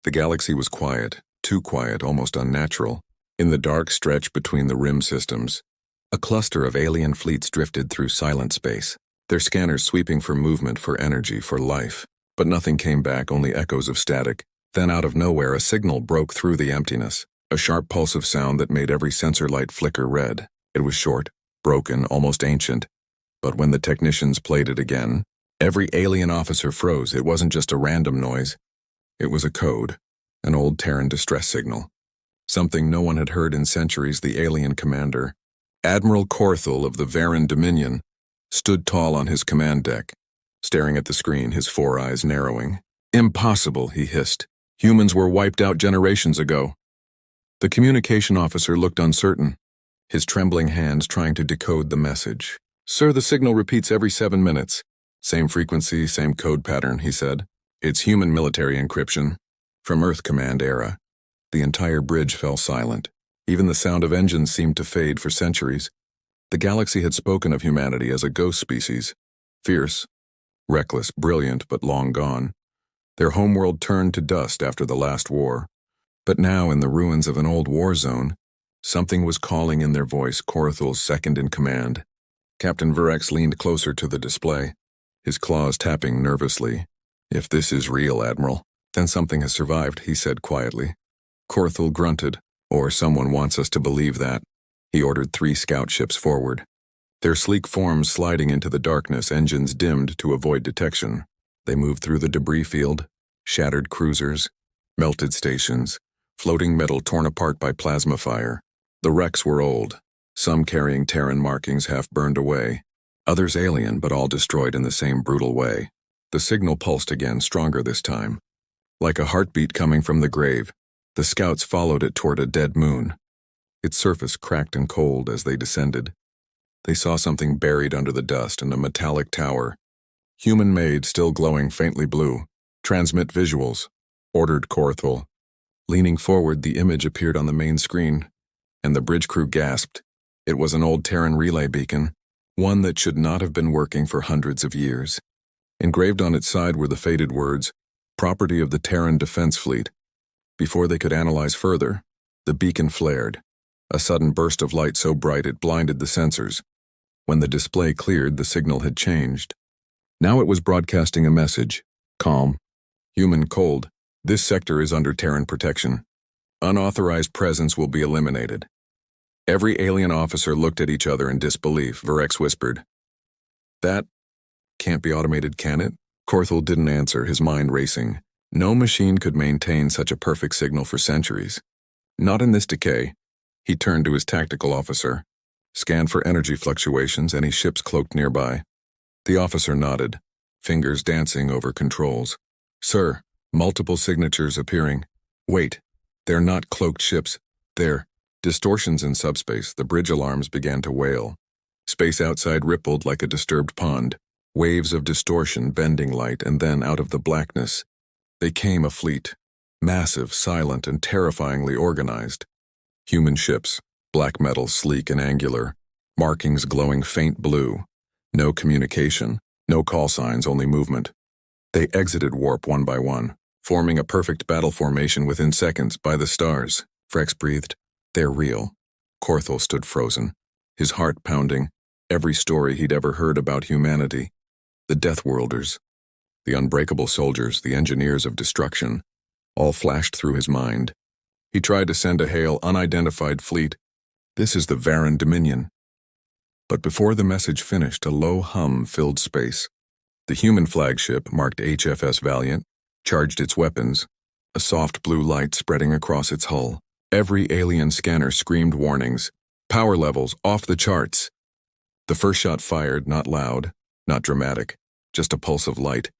The galaxy was quiet, too quiet, almost unnatural. In the dark stretch between the rim systems, a cluster of alien fleets drifted through silent space, their scanners sweeping for movement, for energy, for life. But nothing came back, only echoes of static. Then out of nowhere, a signal broke through the emptiness, a sharp pulse of sound that made every sensor light flicker red. It was short, broken, almost ancient. But when the technicians played it again, every alien officer froze. It wasn't just a random noise. It was a code, an old Terran distress signal. Something no one had heard in centuries. The alien commander, Admiral Corthell of the Terran Dominion, stood tall on his command deck, staring at the screen, his four eyes narrowing. "Impossible," he hissed. "Humans were wiped out generations ago." The communication officer looked uncertain, his trembling hands trying to decode the message. "Sir, the signal repeats every 7 minutes. Same frequency, same code pattern," he said. "It's human military encryption. From Earth Command era." The entire bridge fell silent. Even the sound of engines seemed to fade. For centuries, the galaxy had spoken of humanity as a ghost species. Fierce, reckless, brilliant, but long gone. Their homeworld turned to dust after the last war. But now, in the ruins of an old war zone, something was calling in their voice. Corthell's second in command. Captain Virex leaned closer to the display, his claws tapping nervously. "If this is real, Admiral, then something has survived," he said quietly. Corthell grunted. "Or someone wants us to believe that." He ordered 3 scout ships forward, their sleek forms sliding into the darkness, engines dimmed to avoid detection. They moved through the debris field, shattered cruisers, melted stations, floating metal torn apart by plasma fire. The wrecks were old, some carrying Terran markings half burned away, others alien, but all destroyed in the same brutal way. The signal pulsed again, stronger this time. Like a heartbeat coming from the grave, the scouts followed it toward a dead moon. Its surface cracked and cold as they descended. They saw something buried under the dust in a metallic tower. "Human-made, still glowing faintly blue. Transmit visuals," ordered Corthell. Leaning forward, the image appeared on the main screen, and the bridge crew gasped. It was an old Terran relay beacon, one that should not have been working for hundreds of years. Engraved on its side were the faded words, "Property of the Terran Defense Fleet." Before they could analyze further, the beacon flared, a sudden burst of light so bright it blinded the sensors. When the display cleared, the signal had changed. Now it was broadcasting a message. Calm. Human cold. "This sector is under Terran protection. Unauthorized presence will be eliminated." Every alien officer looked at each other in disbelief. Virex whispered, "That can't be automated, can it?" Corthell didn't answer, his mind racing. No machine could maintain such a perfect signal for centuries. Not in this decay. He turned to his tactical officer. "Scan for energy fluctuations, any ships cloaked nearby." The officer nodded, fingers dancing over controls. "Sir, multiple signatures appearing." "Wait, they're not cloaked ships. They're..." Distortions in subspace. The bridge alarms began to wail. Space outside rippled like a disturbed pond. Waves of distortion, bending light, and then out of the blackness, they came, a fleet. Massive, silent, and terrifyingly organized. Human ships, black metal, sleek and angular, markings glowing faint blue. No communication, no call signs, only movement. They exited warp one by one, forming a perfect battle formation within seconds. "By the stars," Frex breathed. "They're real." Corthell stood frozen, his heart pounding. Every story he'd ever heard about humanity, the Deathworlders, the unbreakable soldiers, the engineers of destruction, all flashed through his mind. He tried to send a hail, "Unidentified fleet. This is the Terran Dominion." But before the message finished, a low hum filled space. The human flagship, marked HFS Valiant, charged its weapons, a soft blue light spreading across its hull. Every alien scanner screamed warnings. Power levels off the charts. The first shot fired, not loud, not dramatic, just a pulse of light.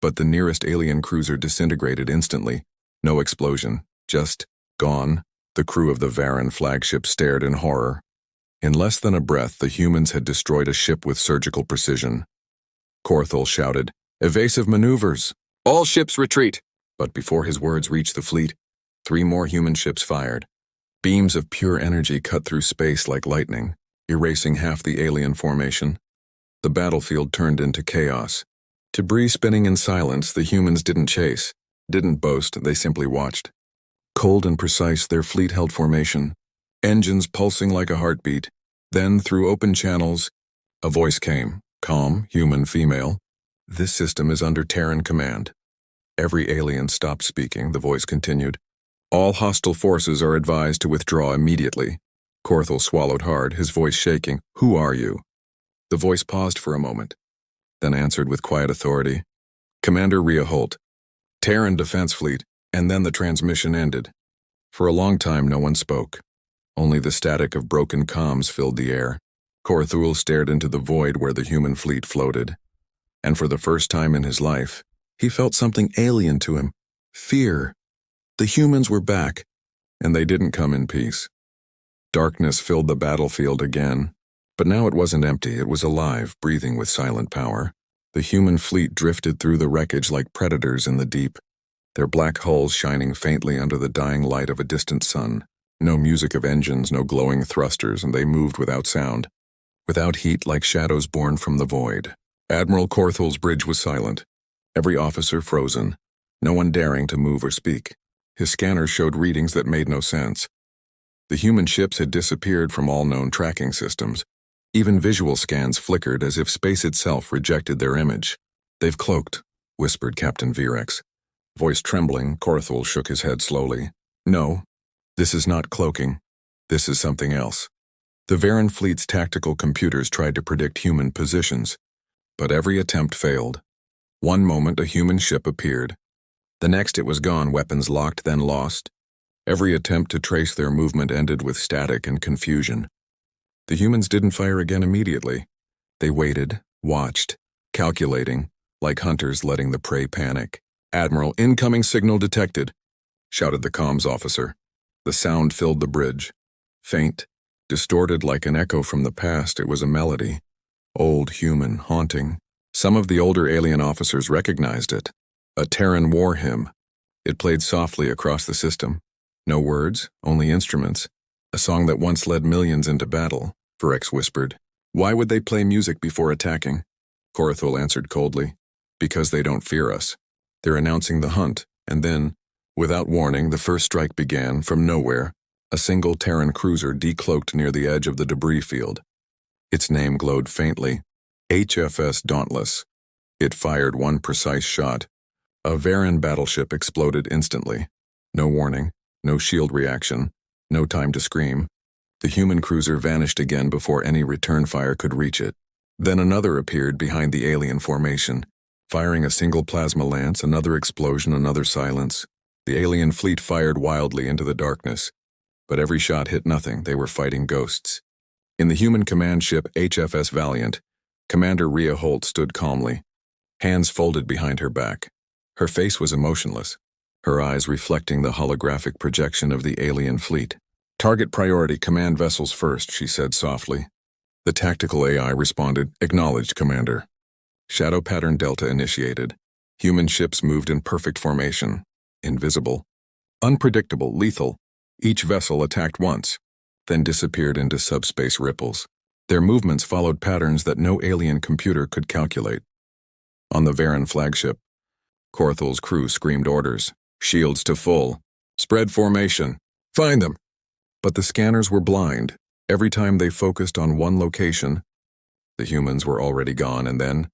But the nearest alien cruiser disintegrated instantly. No explosion, just gone. The crew of the Terran flagship stared in horror. In less than a breath, the humans had destroyed a ship with surgical precision. Corthell shouted, "Evasive maneuvers! All ships retreat!" But before his words reached the fleet, 3 more human ships fired. Beams of pure energy cut through space like lightning, erasing half the alien formation. The battlefield turned into chaos. Debris spinning in silence, the humans didn't chase. didn't boast, they simply watched. Cold and precise, their fleet held formation, engines pulsing like a heartbeat. Then, through open channels, a voice came, calm, human, female. "This system is under Terran command." Every alien stopped speaking, the voice continued. "All hostile forces are advised to withdraw immediately." Corthell swallowed hard, his voice shaking. "Who are you?" The voice paused for a moment, then answered with quiet authority. "Commander Rhea Holt, Terran Defense Fleet," and then the transmission ended. For a long time no one spoke. Only the static of broken comms filled the air. Corthell stared into the void where the human fleet floated. And for the first time in his life, he felt something alien to him. Fear. The humans were back, and they didn't come in peace. Darkness filled the battlefield again. But now it wasn't empty, it was alive, breathing with silent power. The human fleet drifted through the wreckage like predators in the deep, their black hulls shining faintly under the dying light of a distant sun. No music of engines, no glowing thrusters, and they moved without sound, without heat, like shadows born from the void. Admiral Corthell's bridge was silent, every officer frozen, no one daring to move or speak. His scanners showed readings that made no sense. The human ships had disappeared from all known tracking systems. Even visual scans flickered as if space itself rejected their image. "They've cloaked," whispered Captain Virex. Voice trembling, Corthell shook his head slowly. "No. This is not cloaking. This is something else." The Terran fleet's tactical computers tried to predict human positions, but every attempt failed. One moment a human ship appeared. The next it was gone, weapons locked, then lost. Every attempt to trace their movement ended with static and confusion. The humans didn't fire again immediately. They waited, watched, calculating, like hunters letting the prey panic. "Admiral, incoming signal detected," shouted the comms officer. The sound filled the bridge. Faint, distorted like an echo from the past, it was a melody. Old, human, haunting. Some of the older alien officers recognized it. A Terran war hymn. It played softly across the system. No words, only instruments. A song that once led millions into battle, Virex whispered. "Why would they play music before attacking?" Corthell answered coldly. "Because they don't fear us. They're announcing the hunt." And then, without warning, the first strike began, from nowhere. A single Terran cruiser decloaked near the edge of the debris field. Its name glowed faintly. HFS Dauntless. It fired one precise shot. A Terran battleship exploded instantly. No warning, no shield reaction, no time to scream. The human cruiser vanished again before any return fire could reach it. Then another appeared behind the alien formation, firing a single plasma lance, another explosion, another silence. The alien fleet fired wildly into the darkness, but every shot hit nothing. They were fighting ghosts. In the human command ship HFS Valiant, Commander Rhea Holt stood calmly, hands folded behind her back. Her face was emotionless, her eyes reflecting the holographic projection of the alien fleet. "Target priority, command vessels first," she said softly. The tactical AI responded, "Acknowledged, Commander." Shadow pattern Delta initiated. Human ships moved in perfect formation. Invisible. Unpredictable, lethal. Each vessel attacked once, then disappeared into subspace ripples. Their movements followed patterns that no alien computer could calculate. On the Terran flagship, Corthell's crew screamed orders. "Shields to full. Spread formation. Find them." But the scanners were blind. Every time they focused on one location, the humans were already gone, and then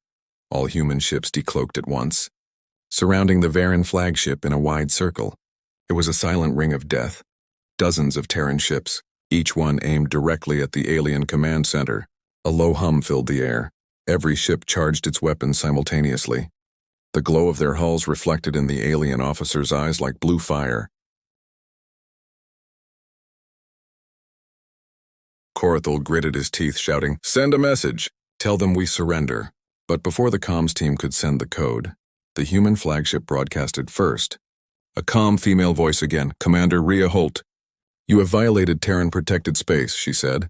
all human ships decloaked at once, surrounding the Terran flagship in a wide circle. It was a silent ring of death. Dozens of Terran ships, each one aimed directly at the alien command center. A low hum filled the air. Every ship charged its weapons simultaneously. The glow of their hulls reflected in the alien officers' eyes like blue fire. Corthell gritted his teeth, shouting, "Send a message! Tell them we surrender." But before the comms team could send the code, the human flagship broadcasted first. A calm female voice again, "Commander Rhea Holt. You have violated Terran protected space," she said.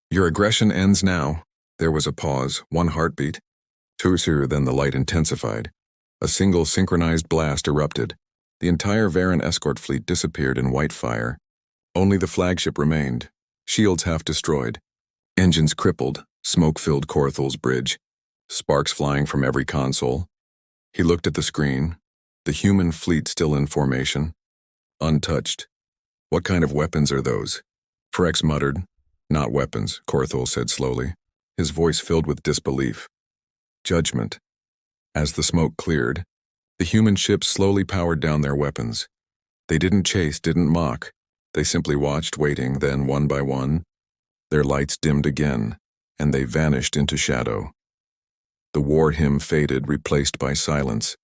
"Your aggression ends now." There was a pause, one heartbeat. Closer, then the light intensified. A single synchronized blast erupted. The entire Terran escort fleet disappeared in white fire. Only the flagship remained, shields half destroyed. Engines crippled, smoke filled Corthell's bridge, sparks flying from every console. He looked at the screen. The human fleet still in formation, untouched. What kind of weapons are those? Frex muttered. Not weapons, Corthul said slowly, his voice filled with disbelief. Judgment. As the smoke cleared, the human ships slowly powered down their weapons. They didn't chase, didn't mock. They simply watched, waiting, then one by one, their lights dimmed again, and they vanished into shadow. The war hymn faded, replaced by silence,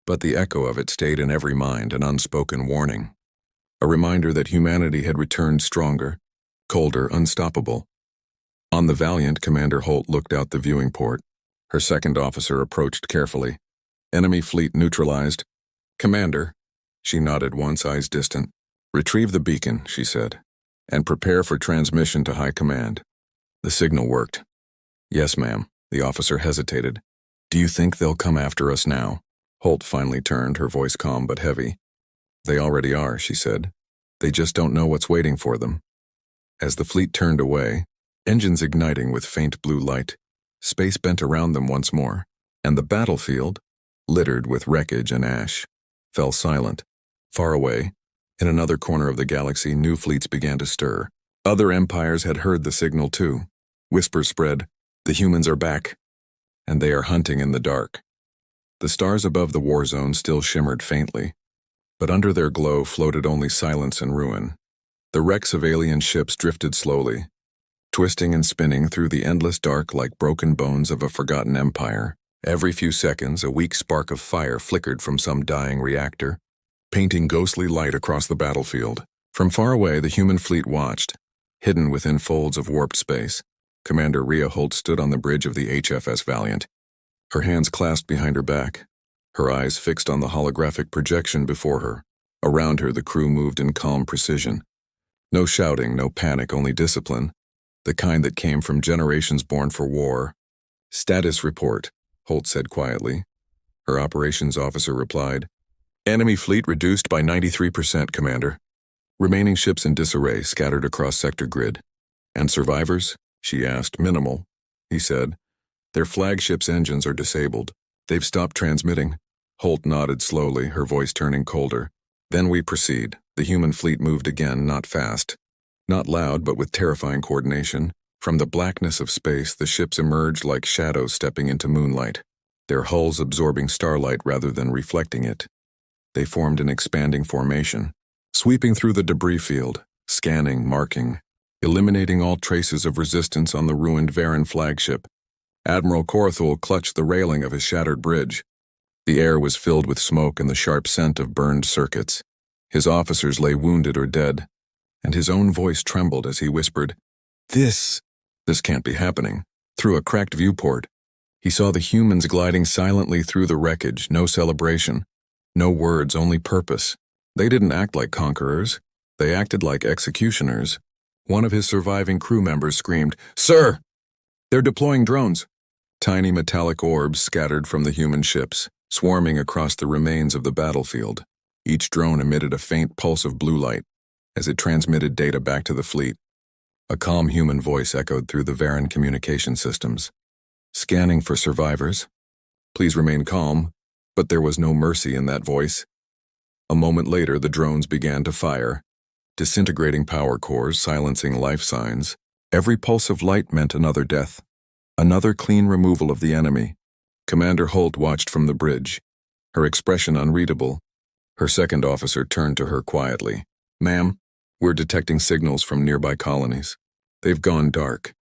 but the echo of it stayed in every mind, an unspoken warning. A reminder that humanity had returned stronger, colder, unstoppable. On the Valiant, Commander Holt looked out the viewing port. Her second officer approached carefully. Enemy fleet neutralized. Commander, she nodded once, eyes distant. Retrieve the beacon, she said, and prepare for transmission to High Command. The signal worked. Yes, ma'am. The officer hesitated. Do you think they'll come after us now? Holt finally turned, her voice calm but heavy. They already are, she said. They just don't know what's waiting for them. As the fleet turned away, engines igniting with faint blue light, space bent around them once more, and the battlefield, littered with wreckage and ash, fell silent. Far away, in another corner of the galaxy, new fleets began to stir. Other empires had heard the signal too. Whispers spread, the humans are back, and they are hunting in the dark. The stars above the war zone still shimmered faintly, but under their glow floated only silence and ruin. The wrecks of alien ships drifted slowly, twisting and spinning through the endless dark like broken bones of a forgotten empire. Every few seconds, a weak spark of fire flickered from some dying reactor, painting ghostly light across the battlefield. From far away, the human fleet watched, hidden within folds of warped space. Commander Rhea Holt stood on the bridge of the HFS Valiant, her hands clasped behind her back, her eyes fixed on the holographic projection before her. Around her, the crew moved in calm precision. No shouting, no panic, only discipline, the kind that came from generations born for war. Status report, Holt said quietly. Her operations officer replied, Enemy fleet reduced by 93%, Commander. Remaining ships in disarray, scattered across sector grid. And survivors? She asked. Minimal, he said. Their flagship's engines are disabled. They've stopped transmitting. Holt nodded slowly, her voice turning colder. Then we proceed. The human fleet moved again, not fast. Not loud, but with terrifying coordination. From the blackness of space, the ships emerged like shadows stepping into moonlight, their hulls absorbing starlight rather than reflecting it. They formed an expanding formation, sweeping through the debris field, scanning, marking, eliminating all traces of resistance on the ruined Varan flagship. Admiral Corthul clutched the railing of his shattered bridge. The air was filled with smoke and the sharp scent of burned circuits. His officers lay wounded or dead, and his own voice trembled as he whispered, This can't be happening. Through a cracked viewport, he saw the humans gliding silently through the wreckage, no celebration, no words, only purpose. They didn't act like conquerors. They acted like executioners. One of his surviving crew members screamed, Sir! They're deploying drones. Tiny metallic orbs scattered from the human ships, swarming across the remains of the battlefield. Each drone emitted a faint pulse of blue light as it transmitted data back to the fleet. A calm human voice echoed through the Varan communication systems. Scanning for survivors. Please remain calm, but there was no mercy in that voice. A moment later, the drones began to fire, disintegrating power cores, silencing life signs. Every pulse of light meant another death, another clean removal of the enemy. Commander Holt watched from the bridge, her expression unreadable. Her second officer turned to her quietly. Ma'am, we're detecting signals from nearby colonies. They've gone dark.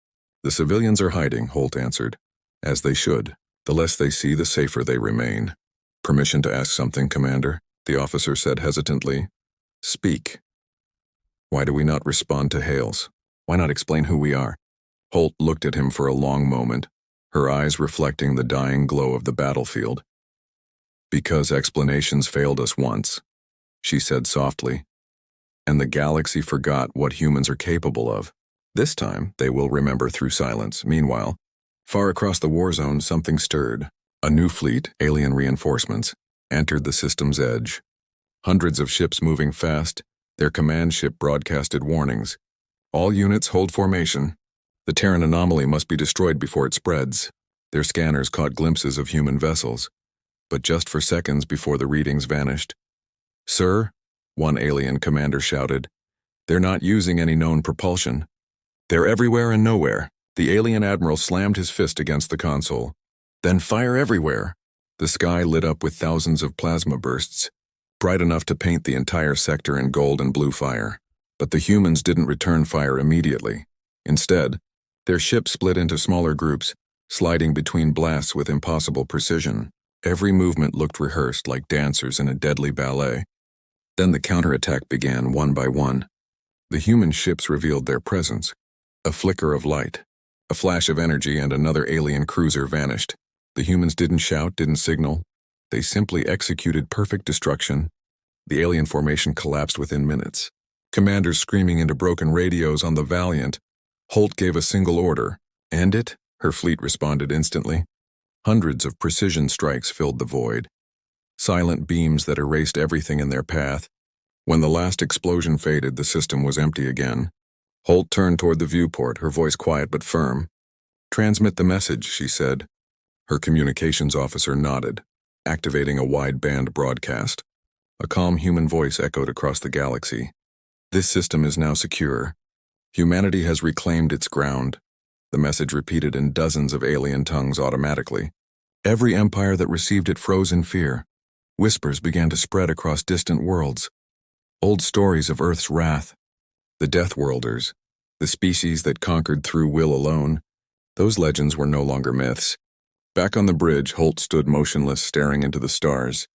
The civilians are hiding, Holt answered. As they should. The less they see, the safer they remain. Permission to ask something, Commander? The officer said hesitantly. Speak. Why do we not respond to hails? Why not explain who we are? Holt looked at him for a long moment, her eyes reflecting the dying glow of the battlefield. Because explanations failed us once, she said softly, and the galaxy forgot what humans are capable of. This time, they will remember through silence. Meanwhile, far across the war zone, something stirred. A new fleet, alien reinforcements, entered the system's edge. Hundreds of ships moving fast, their command ship broadcasted warnings. All units hold formation. The Terran anomaly must be destroyed before it spreads. Their scanners caught glimpses of human vessels, but just for seconds before the readings vanished. "Sir," one alien commander shouted, "they're not using any known propulsion. They're everywhere and nowhere." The alien admiral slammed his fist against the console. "Then fire everywhere." The sky lit up with thousands of plasma bursts, bright enough to paint the entire sector in gold and blue fire. But the humans didn't return fire immediately. Instead, their ship split into smaller groups, sliding between blasts with impossible precision. Every movement looked rehearsed like dancers in a deadly ballet. Then the counterattack began one by one. The human ships revealed their presence. A flicker of light, a flash of energy, and another alien cruiser vanished. The humans didn't shout, didn't signal. They simply executed perfect destruction. The alien formation collapsed within minutes. Commanders screaming into broken radios on the Valiant. Holt gave a single order. "End it?" Her fleet responded instantly. Hundreds of precision strikes filled the void. Silent beams that erased everything in their path. When the last explosion faded, the system was empty again. Holt turned toward the viewport, her voice quiet but firm. "Transmit the message," she said. Her communications officer nodded, activating a wide-band broadcast. A calm human voice echoed across the galaxy. "This system is now secure. Humanity has reclaimed its ground." The message repeated in dozens of alien tongues automatically. Every empire that received it froze in fear. Whispers began to spread across distant worlds. Old stories of Earth's wrath. The Death Worlders, the species that conquered through will alone. Those legends were no longer myths. Back on the bridge, Holt stood motionless, staring into the stars.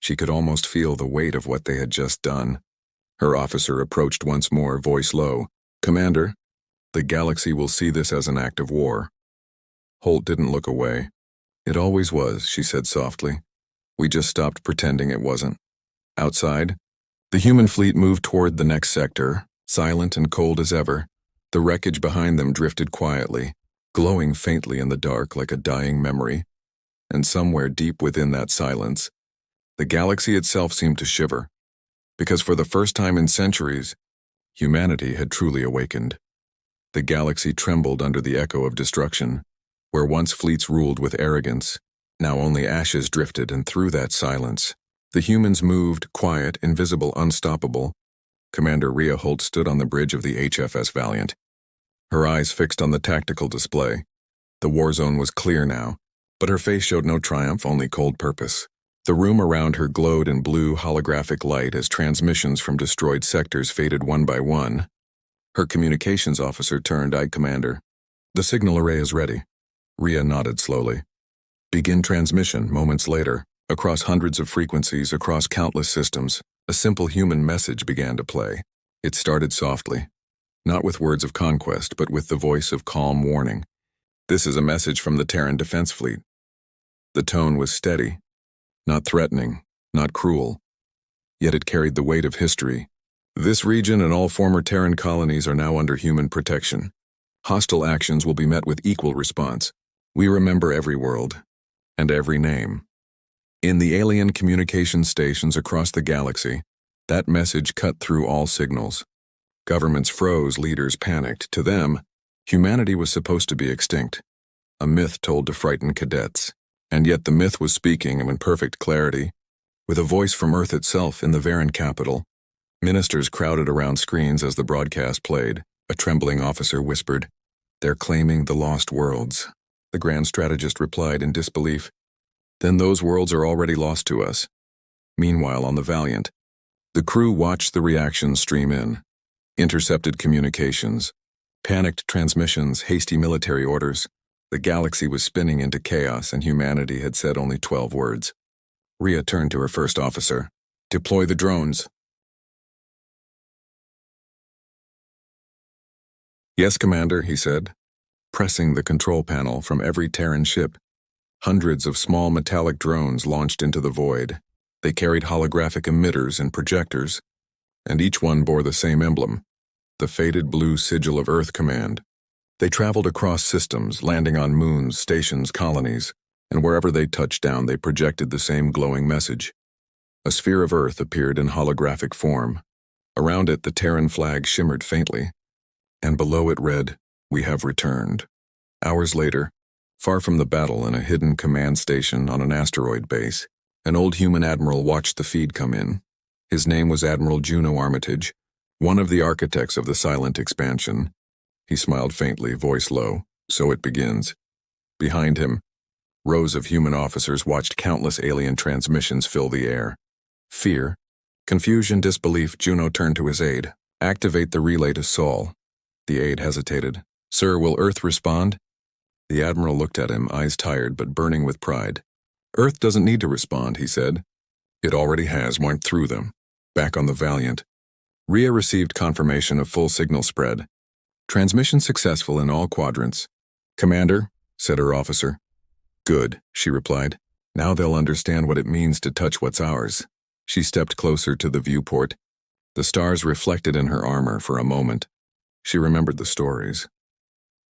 She could almost feel the weight of what they had just done. Her officer approached once more, voice low. "Commander, the galaxy will see this as an act of war." Holt didn't look away. "It always was," she said softly. "We just stopped pretending it wasn't." Outside, the human fleet moved toward the next sector, silent and cold as ever. The wreckage behind them drifted quietly, glowing faintly in the dark like a dying memory. And somewhere deep within that silence, the galaxy itself seemed to shiver. Because for the first time in centuries, humanity had truly awakened. The galaxy trembled under the echo of destruction. Where once fleets ruled with arrogance, now only ashes drifted, and through that silence, the humans moved, quiet, invisible, unstoppable. Commander Rhea Holt stood on the bridge of the HFS Valiant, her eyes fixed on the tactical display. The war zone was clear now, but her face showed no triumph, only cold purpose. The room around her glowed in blue holographic light as transmissions from destroyed sectors faded one by one. Her communications officer turned. "Aye, Commander. The signal array is ready." Rhea nodded slowly. "Begin transmission." Moments later, across hundreds of frequencies, across countless systems, a simple human message began to play. It started softly, not with words of conquest, but with the voice of calm warning. "This is a message from the Terran Defense Fleet." The tone was steady, not threatening, not cruel, yet it carried the weight of history. "This region and all former Terran colonies are now under human protection. Hostile actions will be met with equal response. We remember every world, and every name." In the alien communication stations across the galaxy, that message cut through all signals. Governments froze, leaders panicked. To them, humanity was supposed to be extinct, a myth told to frighten cadets. And yet the myth was speaking in perfect clarity, with a voice from Earth itself in the Terran capital. Ministers crowded around screens as the broadcast played. A trembling officer whispered, "They're claiming the lost worlds." The Grand Strategist replied in disbelief, "Then those worlds are already lost to us." Meanwhile, on the Valiant, the crew watched the reactions stream in. Intercepted communications, panicked transmissions, hasty military orders. The galaxy was spinning into chaos, and humanity had said only 12 words. Rhea turned to her first officer. "Deploy the drones." "Yes, Commander," he said, pressing the control panel from every Terran ship. Hundreds of small metallic drones launched into the void. They carried holographic emitters and projectors, and each one bore the same emblem, the faded blue sigil of Earth Command. They traveled across systems, landing on moons, stations, colonies, and wherever they touched down, they projected the same glowing message. A sphere of Earth appeared in holographic form. Around it, the Terran flag shimmered faintly, and below it read, "We have returned." Hours later, far from the battle in a hidden command station on an asteroid base, An old human admiral watched the feed come in. His name was Admiral Juno Armitage, one of the architects of the silent expansion. He smiled faintly, voice low. So it begins. Behind him, rows of human officers watched countless alien transmissions fill the air. Fear, confusion, disbelief. Juno turned to his aide. Activate the relay to Saul. The aide hesitated. Sir, will Earth respond? The admiral looked at him, eyes tired but burning with pride. Earth doesn't need to respond, he said. It already has, went through them. Back on the Valiant. Rhea received confirmation of full signal spread. Transmission successful in all quadrants. Commander, said her officer. Good, she replied. Now they'll understand what it means to touch what's ours. She stepped closer to the viewport. The stars reflected in her armor for a moment. She remembered the stories.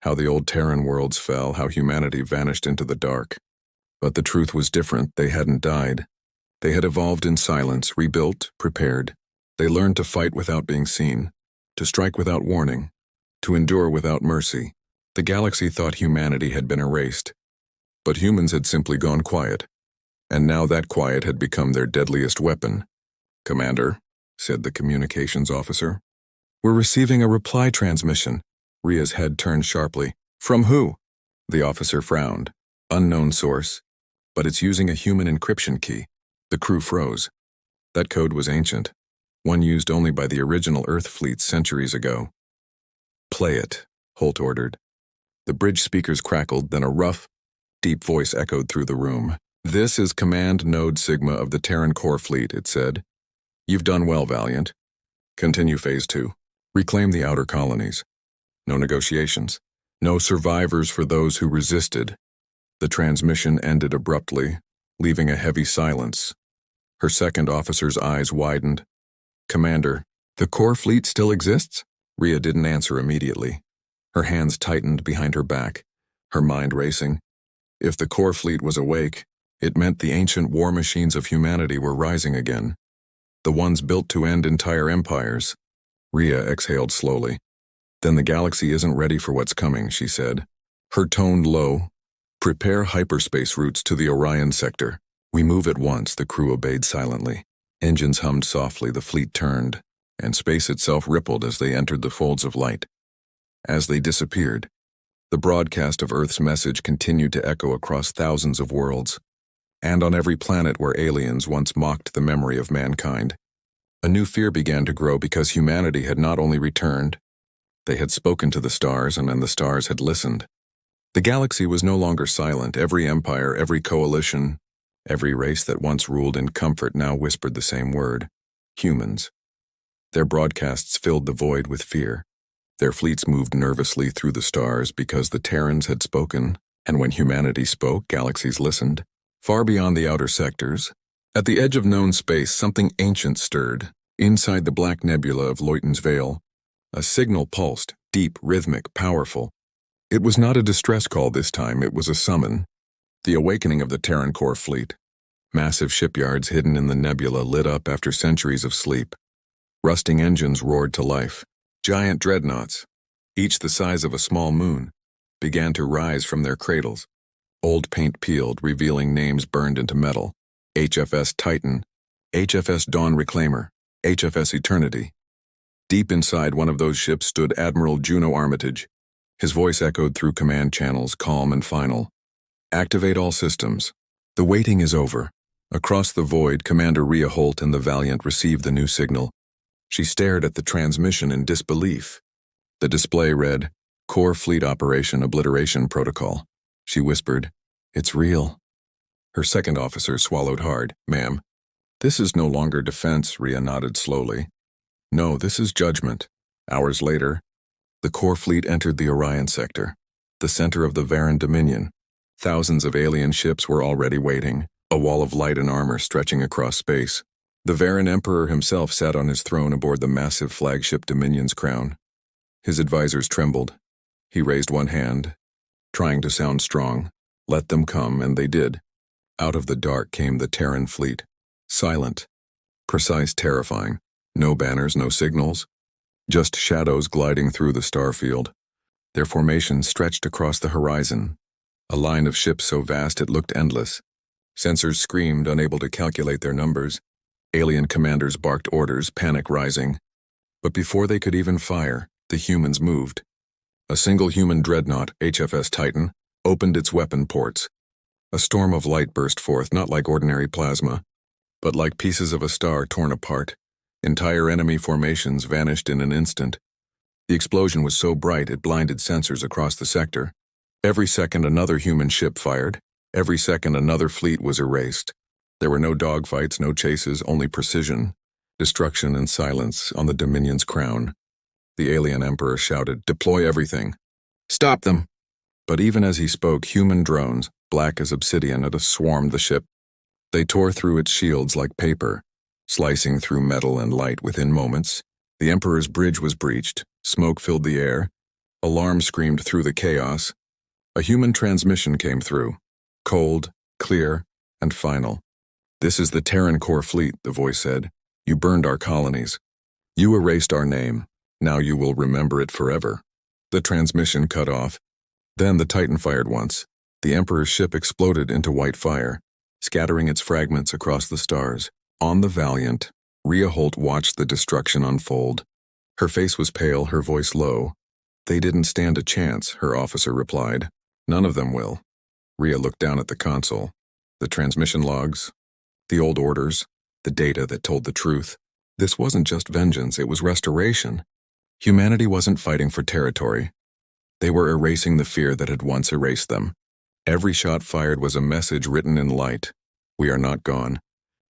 How the old Terran worlds fell, how humanity vanished into the dark. But the truth was different. They hadn't died. They had evolved in silence, rebuilt, prepared. They learned to fight without being seen, to strike without warning, to endure without mercy. The galaxy thought humanity had been erased, but humans had simply gone quiet, and now that quiet had become their deadliest weapon. Commander, said the communications officer. We're receiving a reply transmission. Rhea's head turned sharply. From who? The officer frowned. Unknown source, but it's using a human encryption key. The crew froze. That code was ancient, one used only by the original Earth fleets centuries ago. Play it, Holt ordered. The bridge speakers crackled, then a rough, deep voice echoed through the room. This is Command Node Sigma of the Terran Core Fleet, it said. You've done well, Valiant. Continue Phase 2. Reclaim the outer colonies. No negotiations. No survivors for those who resisted. The transmission ended abruptly, leaving a heavy silence. Her second officer's eyes widened. Commander, the Core Fleet still exists? Rhea didn't answer immediately. Her hands tightened behind her back, her mind racing. If the Core Fleet was awake, it meant the ancient war machines of humanity were rising again. The ones built to end entire empires. Rhea exhaled slowly. Then the galaxy isn't ready for what's coming, she said. Her tone low. Prepare hyperspace routes to the Orion sector. We move at once, the crew obeyed silently. Engines hummed softly, the fleet turned, and space itself rippled as they entered the folds of light. As they disappeared, the broadcast of Earth's message continued to echo across thousands of worlds, and on every planet where aliens once mocked the memory of mankind. A new fear began to grow because humanity had not only returned, they had spoken to the stars, and then the stars had listened. The galaxy was no longer silent. Every empire, every coalition, every race that once ruled in comfort now whispered the same word: humans. Their broadcasts filled the void with fear. Their fleets moved nervously through the stars because the Terrans had spoken, and when humanity spoke, galaxies listened. Far beyond the outer sectors, at the edge of known space, something ancient stirred. Inside the black nebula of Luyten's Veil, a signal pulsed, deep, rhythmic, powerful. It was not a distress call this time, it was a summon. The awakening of the Terran Core Fleet. Massive shipyards hidden in the nebula lit up after centuries of sleep. Rusting engines roared to life. Giant dreadnoughts, each the size of a small moon, began to rise from their cradles. Old paint peeled, revealing names burned into metal. HFS Titan, HFS Dawn Reclaimer, HFS Eternity. Deep inside one of those ships stood Admiral Juno Armitage. His voice echoed through command channels, calm and final. Activate all systems. The waiting is over. Across the void, Commander Rhea Holt and the Valiant received the new signal. She stared at the transmission in disbelief. The display read, Core Fleet Operation Obliteration Protocol. She whispered, It's real. Her second officer swallowed hard. Ma'am, this is no longer defense, Rhea nodded slowly. No, this is judgment. Hours later, the Core Fleet entered the Orion sector, the center of the Terran Dominion. Thousands of alien ships were already waiting, a wall of light and armor stretching across space. The Terran Emperor himself sat on his throne aboard the massive flagship Dominion's crown. His advisors trembled. He raised one hand, trying to sound strong. Let them come, and they did. Out of the dark came the Terran fleet. Silent, precise, terrifying. No banners, no signals. Just shadows gliding through the starfield. Their formation stretched across the horizon. A line of ships so vast it looked endless. Sensors screamed, unable to calculate their numbers. Alien commanders barked orders, panic rising. But before they could even fire, the humans moved. A single human dreadnought, HFS Titan, opened its weapon ports. A storm of light burst forth, not like ordinary plasma, but like pieces of a star torn apart. Entire enemy formations vanished in an instant. The explosion was so bright it blinded sensors across the sector. Every second another human ship fired. Every second another fleet was erased. There were no dogfights, no chases, only precision, destruction and silence on the Dominion's crown. The alien emperor shouted, "Deploy everything. Stop them!" But even as he spoke, human drones, black as obsidian, had swarmed the ship. They tore through its shields like paper, slicing through metal and light within moments. The emperor's bridge was breached. Smoke filled the air. Alarm screamed through the chaos. A human transmission came through. Cold, clear, and final. "This is the Terran core fleet," the voice said. "You burned our colonies. You erased our name. Now you will remember it forever." The transmission cut off. Then the Titan fired once. The Emperor's ship exploded into white fire, scattering its fragments across the stars. On the Valiant, Rhea Holt watched the destruction unfold. Her face was pale, her voice low. "They didn't stand a chance," her officer replied. "None of them will." Rhea looked down at the console. The transmission logs, the old orders, the data that told the truth. This wasn't just vengeance, it was restoration. Humanity wasn't fighting for territory. They were erasing the fear that had once erased them. Every shot fired was a message written in light. We are not gone.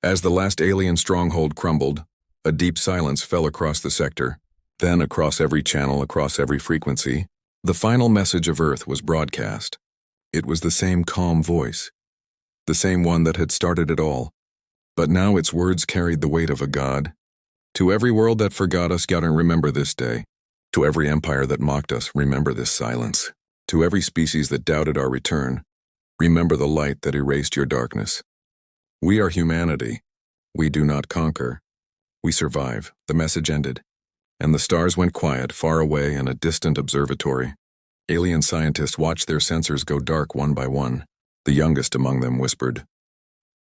As the last alien stronghold crumbled, a deep silence fell across the sector. Then across every channel, across every frequency, the final message of Earth was broadcast. It was the same calm voice, the same one that had started it all. But now its words carried the weight of a god. "To every world that forgot us, gotta remember this day. To every empire that mocked us, remember this silence. To every species that doubted our return, remember the light that erased your darkness. We are humanity. We do not conquer. We survive." The message ended, and the stars went quiet, far away in a distant observatory. Alien scientists watched their sensors go dark one by one. The youngest among them whispered,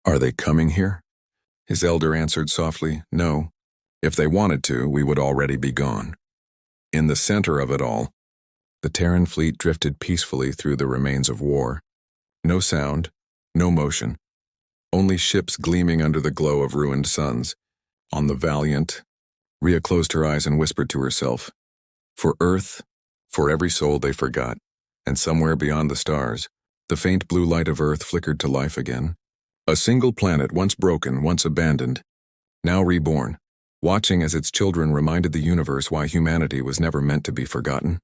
"Are they coming here?" His elder answered softly, "No. If they wanted to, we would already be gone." In the center of it all, the Terran fleet drifted peacefully through the remains of war. No sound, no motion, only ships gleaming under the glow of ruined suns. On the Valiant, Rhea closed her eyes and whispered to herself, "For Earth, for every soul they forgot." And somewhere beyond the stars, the faint blue light of Earth flickered to life again. A single planet, once broken, once abandoned, now reborn, watching as its children reminded the universe why humanity was never meant to be forgotten.